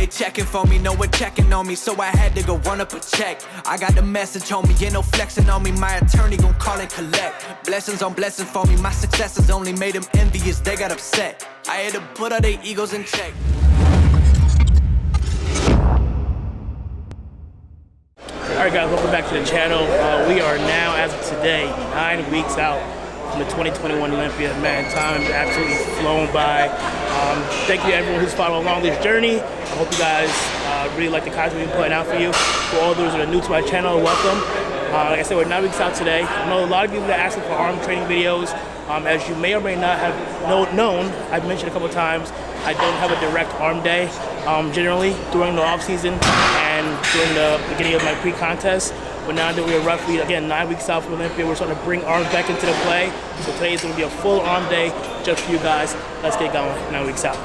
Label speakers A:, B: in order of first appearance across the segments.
A: they checking for me, no one checking on me, so I had to go run up a check. I got the message on me, ain't no flexing on me, my attorney gon' call and collect. Blessings on blessings for me, my successes only made them envious, they got upset. I had to put all their egos in check.
B: Alright guys, welcome back to the channel. We are now, as of today, 9 weeks out from the 2021 Olympia. Man, time is absolutely flown by. Thank you to everyone who's following along this journey. I hope you guys really like the content we've been putting out for you. For all those that are new to my channel, welcome. Like I said, we're 9 weeks out today. I know a lot of people that are asking for arm training videos. As you may or may not have known, I've mentioned a couple times, I don't have a direct arm day generally during the off season and during the beginning of my pre-contest. But now that we're roughly, again, 9 weeks out from Olympia, we're starting to bring arms back into the play. So today is going to be a full arm day just for you guys. Let's get going, 9 weeks out.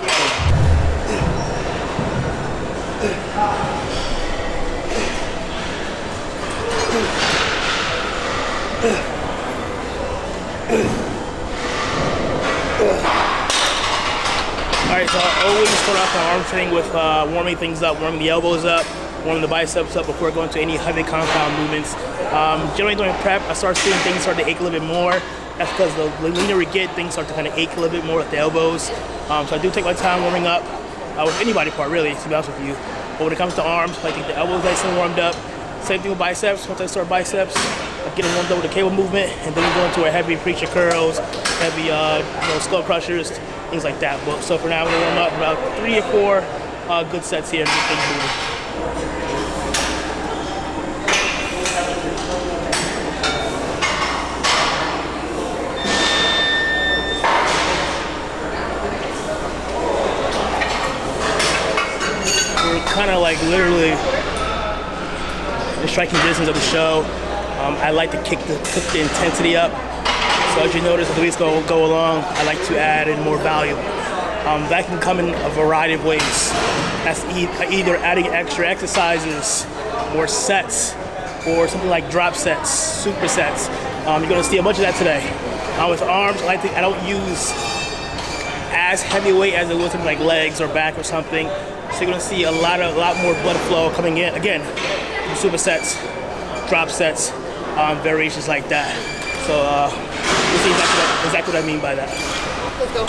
B: Alright, so I always start off my arm training with warming things up, warming the elbows up, warming the biceps up before going to any heavy compound movements. Generally during prep, I start seeing things start to ache a little bit more. That's because the leaner we get, things start to kind of ache a little bit more with the elbows. So I do take my time warming up with any body part, really, to be honest with you. But when it comes to arms, I think the elbows nice and warmed up. Same thing with biceps. Once I start biceps, I get them warmed up with the cable movement, and then we go into our heavy preacher curls, heavy skull crushers, things like that. But so for now, we're gonna warm up about 3 or 4 good sets here and get things moving. Kind of like literally in striking distance of the show. I like to cook the intensity up. So as you notice, as the weeks go along, I like to add in more value. That can come in a variety of ways. That's either adding extra exercises, more sets, or something like drop sets, supersets. You're gonna see a bunch of that today. With arms, I don't use as heavy weight as it would something like legs or back or something. So you're gonna see a lot more blood flow coming in. Again, supersets, drop sets, variations like that. So you'll see exactly what I mean by that.
C: Let's go.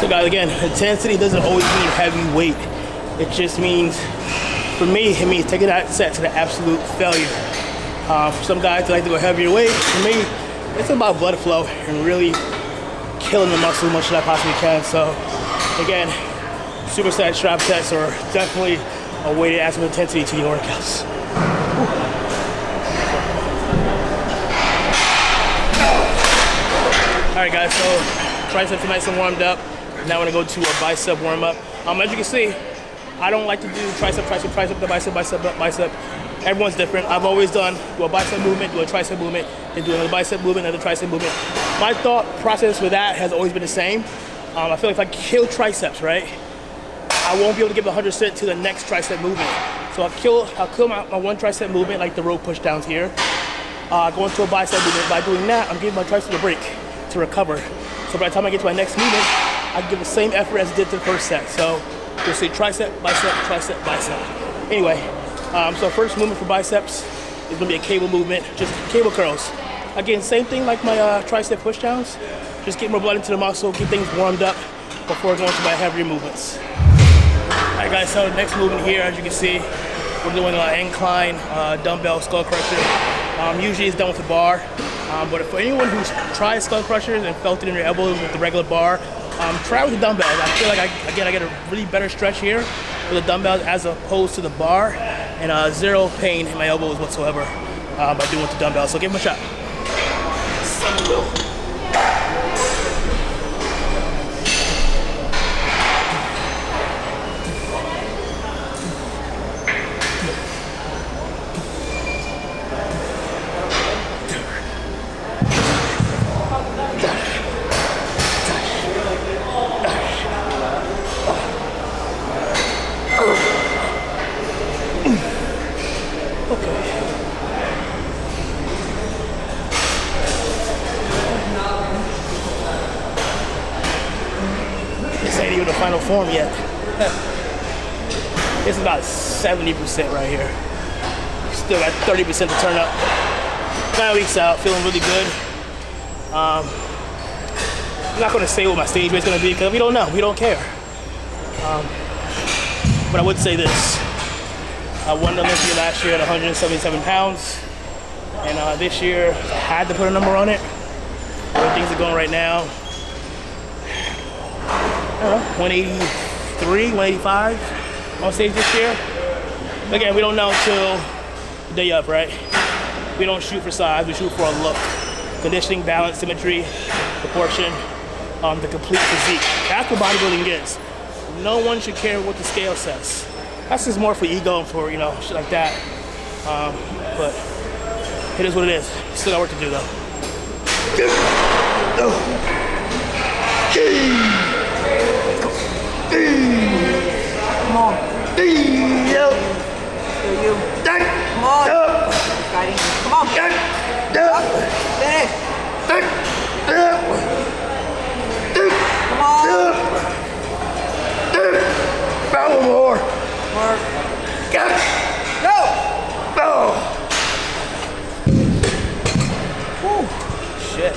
B: So guys, again, intensity doesn't always mean heavy weight. It just means, for me, it means taking that set to the absolute failure. For some guys, they like to go heavier weight. For me, it's about blood flow and really killing the muscle as much as I possibly can. So again, supersets, drop sets are definitely a way to add some intensity to your workouts. All right, guys, so triceps are nice and warmed up. Now we're gonna go to a bicep warm up. As you can see, I don't like to do tricep, the bicep. Everyone's different. I've always do a bicep movement, do a tricep movement, then do another bicep movement, another tricep movement. My thought process with that has always been the same. I feel like if I kill triceps, right, I won't be able to give 100% to the next tricep movement. So I'll kill my one tricep movement, like the rope pushdowns here. Go into a bicep movement. By doing that, I'm giving my tricep a break to recover. So by the time I get to my next movement, I can give the same effort as I did to the first set. So you'll see tricep, bicep. Anyway, so first movement for biceps is gonna be a cable movement, just cable curls. Again, same thing like my tricep pushdowns. Just get more blood into the muscle, get things warmed up before going to my heavier movements. All right, guys, so next movement here, as you can see, we're doing an incline dumbbell skull crusher. Usually it's done with a bar, but for anyone who's tried skull crushers and felt it in their elbows with the regular bar, try with the dumbbells. I feel like I get a really better stretch here with the dumbbells as opposed to the bar, and zero pain in my elbows whatsoever by doing with the dumbbells. So give them a shot. you the final form yet. It's about 70% right here. Still got 30% to turn up. 9 weeks out, feeling really good. I'm not gonna say what my stage weight's gonna be because we don't know, we don't care. But I would say this. I won Olympia last year at 177 pounds. And this year, I had to put a number on it. The way things are going right now, I don't know, 183, 185 on stage this year. Again, we don't know until the day up, right? We don't shoot for size, we shoot for a look. Conditioning, balance, symmetry, proportion, the complete physique. That's what bodybuilding is. No one should care what the scale says. That's just more for ego and for, you know, shit like that. But it is what it is. Still got work to do though.
C: Come on. You. Come on. Fighting. Come on. Finish. Come on.
A: More.
C: More.
A: Go.
C: Go.
B: Whew. Shit.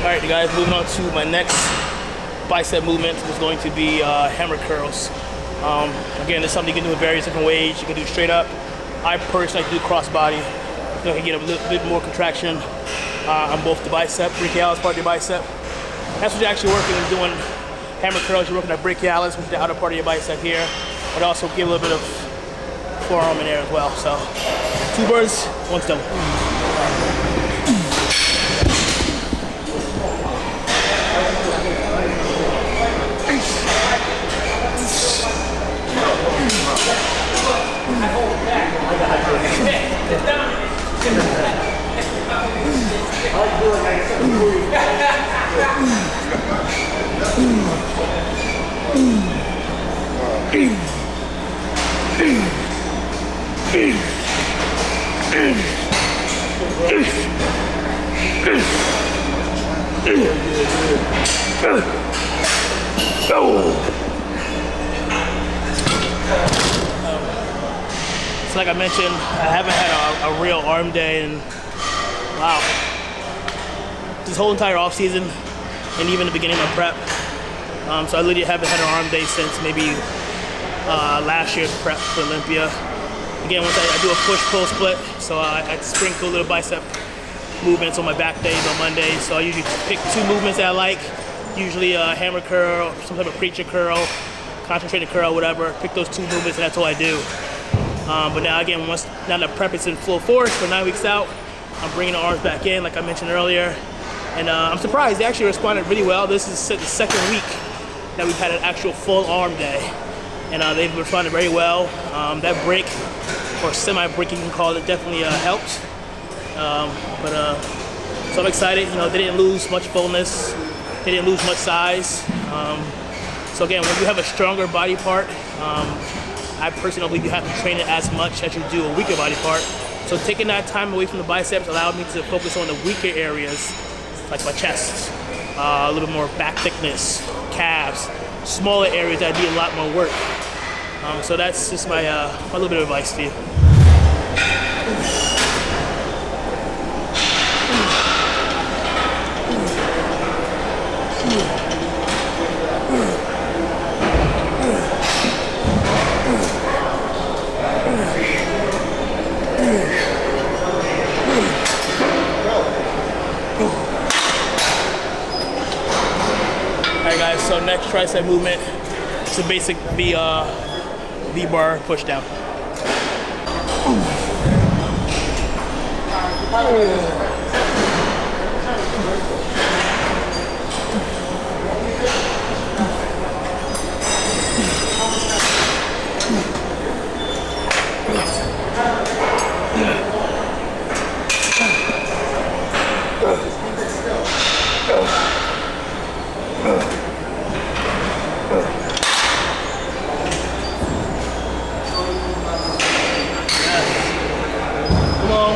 B: Alright, you guys, moving on to my next bicep movement is going to be hammer curls. Again, it's something you can do in various different ways. You can do straight up. I personally like to do crossbody. You can get a little bit more contraction on both the bicep, brachialis part of your bicep. That's what you're actually working and doing hammer curls. You're working at brachialis, which is the outer part of your bicep here, but also give a little bit of forearm in there as well. So, 2 birds, 1 stone. So like I mentioned, I haven't had a real arm day in, wow, this whole entire off season and even the beginning of prep. So I literally haven't had an arm day since maybe last year's prep for Olympia. Again, once I do a push-pull split, so I sprinkle little bicep movements on my back days on Mondays. So I usually pick 2 movements that I like, usually a hammer curl, some type of preacher curl, concentrated curl, whatever. Pick those 2 movements and that's all I do. But now again, now that prep is in full force for 9 weeks out, I'm bringing the arms back in like I mentioned earlier. And I'm surprised they actually responded really well. This is the 2nd week that we've had an actual full arm day. And they've responded very well. That break, or semi-break you can call it, definitely helped. So I'm excited. You know, they didn't lose much fullness. They didn't lose much size. So again, when you have a stronger body part, I personally don't believe you have to train it as much as you do a weaker body part. So taking that time away from the biceps allowed me to focus on the weaker areas, like my chest, a little bit more back thickness, calves, smaller areas that need a lot more work. So that's just my little bit of advice to you. Alright guys, so next tricep movement, it's a basic V-bar push down. Come on.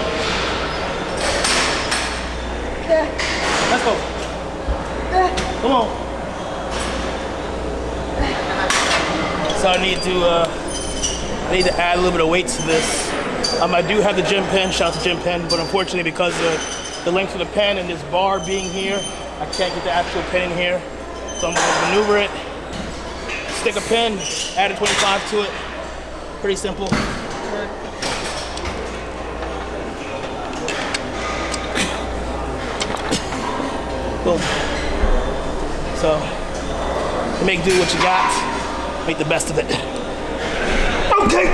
B: Let's go. Come on. So I need to add a little bit of weight to this. I do have the gym pen, shout out to gym pen, but unfortunately because of the length of the pen and this bar being here, I can't get the actual pen in here. So I'm gonna maneuver it, stick a pen, add a 25 to it. Pretty simple. Boom. So, make do what you got, make the best of it. Okay.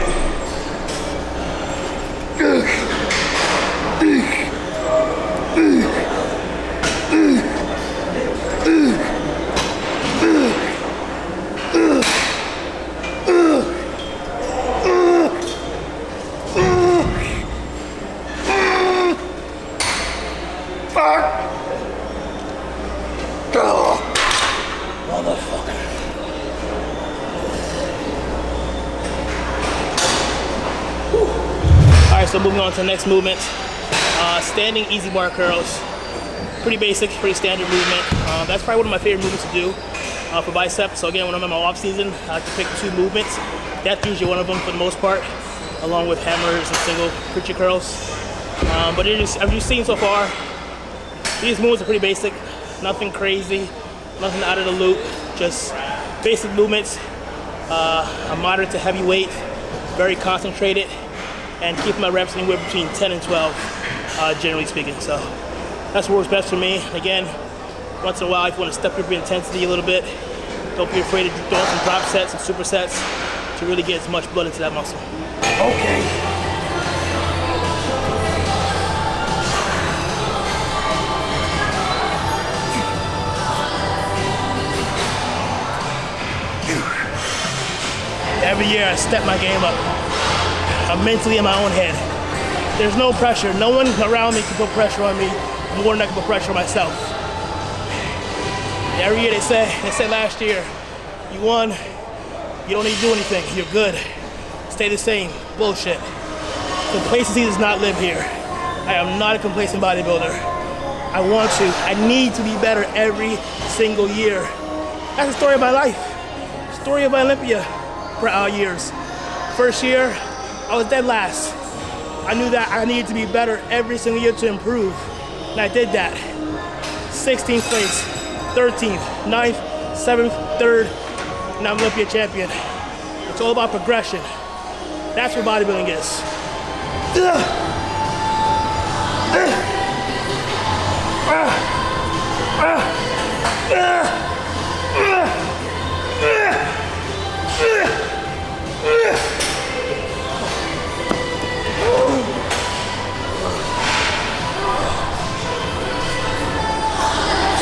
B: So moving on to the next movement, standing easy bar curls. Pretty basic, pretty standard movement. That's probably one of my favorite movements to do for bicep. So again, when I'm in my off season, I like to pick 2 movements. That's usually one of them for the most part, along with hammers and single preacher curls. But as you've seen so far, these movements are pretty basic, nothing crazy, nothing out of the loop, just basic movements. A moderate to heavy weight, very concentrated, and keep my reps anywhere between 10 and 12, generally speaking. So that's what works best for me. Again, once in a while, if you want to step up your intensity a little bit, don't be afraid of doing some drop sets and supersets to really get as much blood into that muscle. Okay. Every year I step my game up. I'm mentally in my own head. There's no pressure. No one around me can put pressure on me more than I can put pressure on myself. Every year they say last year, you won, you don't need to do anything, you're good. Stay the same. Bullshit. Complacency does not live here. I am not a complacent bodybuilder. I want to. I need to be better every single year. That's the story of my life. Story of Olympia for our years. First year, I was dead last. I knew that I needed to be better every single year to improve. And I did that. 16th place, 13th, 9th, 7th, 3rd, and I'm Olympia champion. It's all about progression. That's what bodybuilding is.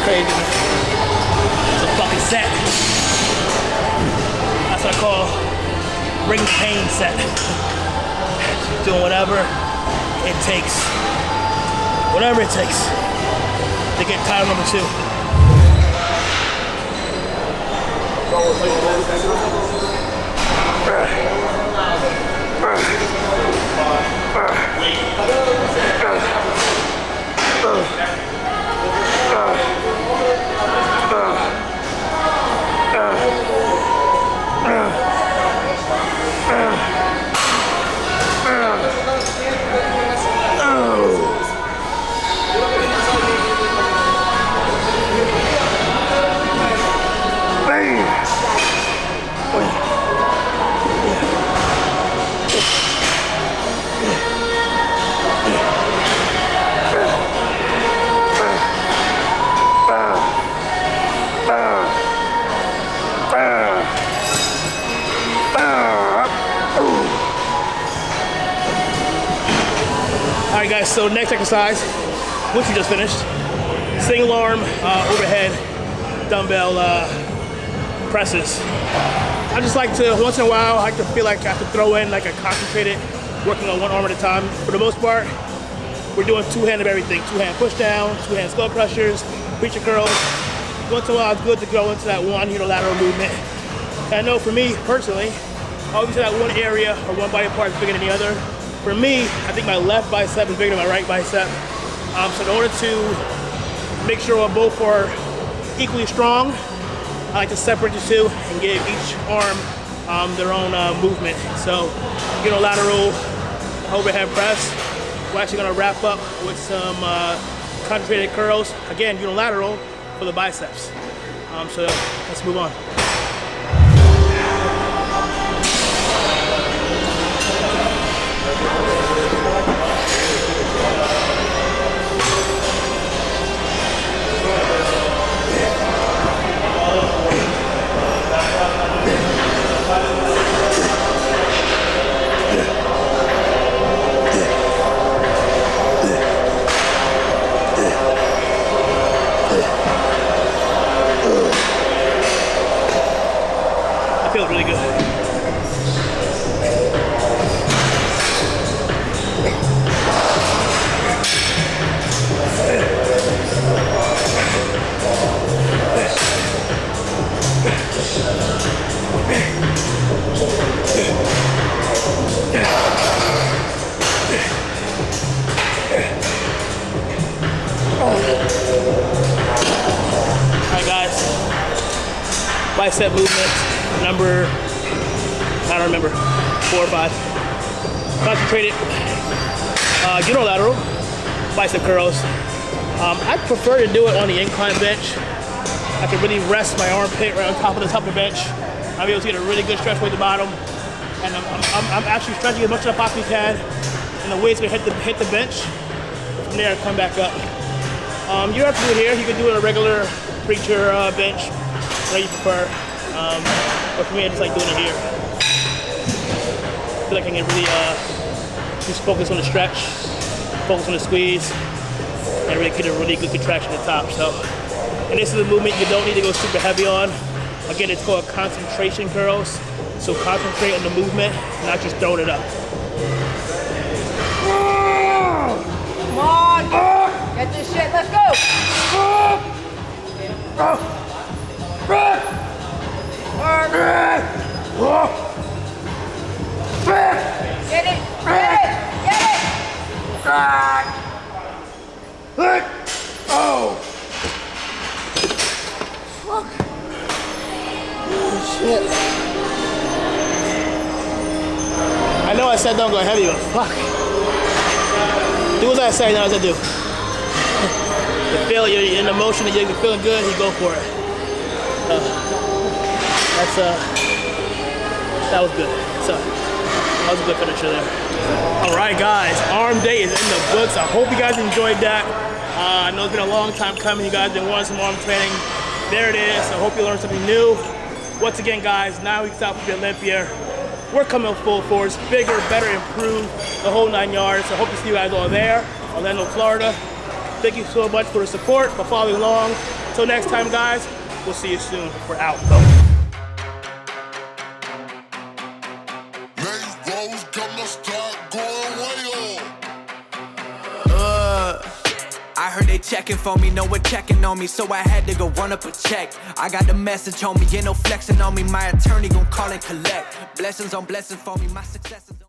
B: Crazy. It's a fucking set. That's what I call bring the pain set. Doing whatever it takes. Whatever it takes to get title number 2. All right, guys, so next exercise, which we just finished, single arm overhead dumbbell presses. I just like to, once in a while, I like to feel like I have to throw in like a concentrated, working on one arm at a time. For the most part, we're doing 2-hand of everything. 2-hand push-down, 2-hand skull crushers, preacher curls. Once in a while, it's good to go into that one unilateral movement. And I know for me, personally, always that one area or one body part is bigger than the other. For me, I think my left bicep is bigger than my right bicep. So in order to make sure both are equally strong, I like to separate the two and give each arm their own movement. So unilateral overhead press. We're actually gonna wrap up with some concentrated curls. Again, unilateral for the biceps. So let's move on. Feels really good. Alright guys, bicep movement number, I don't remember, 4 or 5. Concentrated unilateral bicep curls. I prefer to do it on the incline bench. I can really rest my armpit right on top of the bench. I'll be able to get a really good stretch way at the bottom. And I'm actually stretching as much as I possibly can. And the weight's gonna hit the bench. From there, come back up. You don't have to do it here. You can do it on a regular preacher bench, whatever you prefer. But for me, I just like doing it here. I feel like I can really just focus on the stretch, focus on the squeeze, and really get a really good contraction at the top. So, and this is a movement you don't need to go super heavy on. Again, it's called concentration curls. So concentrate on the movement, not just throwing it up.
C: Come on! Get this shit, let's go! Get it! Get it! Get it!
B: Oh!
C: Fuck! Oh shit!
B: I know I said don't go heavy, but fuck. Do as I say, not as I do. You feel it, you're in the motion, and you're feeling good, you go for it. That was good. So, that was a good finisher there. All right, guys, arm day is in the books. I hope you guys enjoyed that. I know it's been a long time coming. You guys have been wanting some arm training. There it is. I hope you learned something new. Once again, guys, 9 weeks out for the Olympia. We're coming full force, bigger, better, improved, the whole 9 yards. So I hope to see you guys all there, Orlando, Florida. Thank you so much for the support, for following along. Until next time, guys, we'll see you soon. We're out.
A: I heard they checking for me, no one checking on me, so I had to go run up a check. I got the message on me, ain't no flexing on me, my attorney gon' call and collect. Blessings on blessings for me, my success is on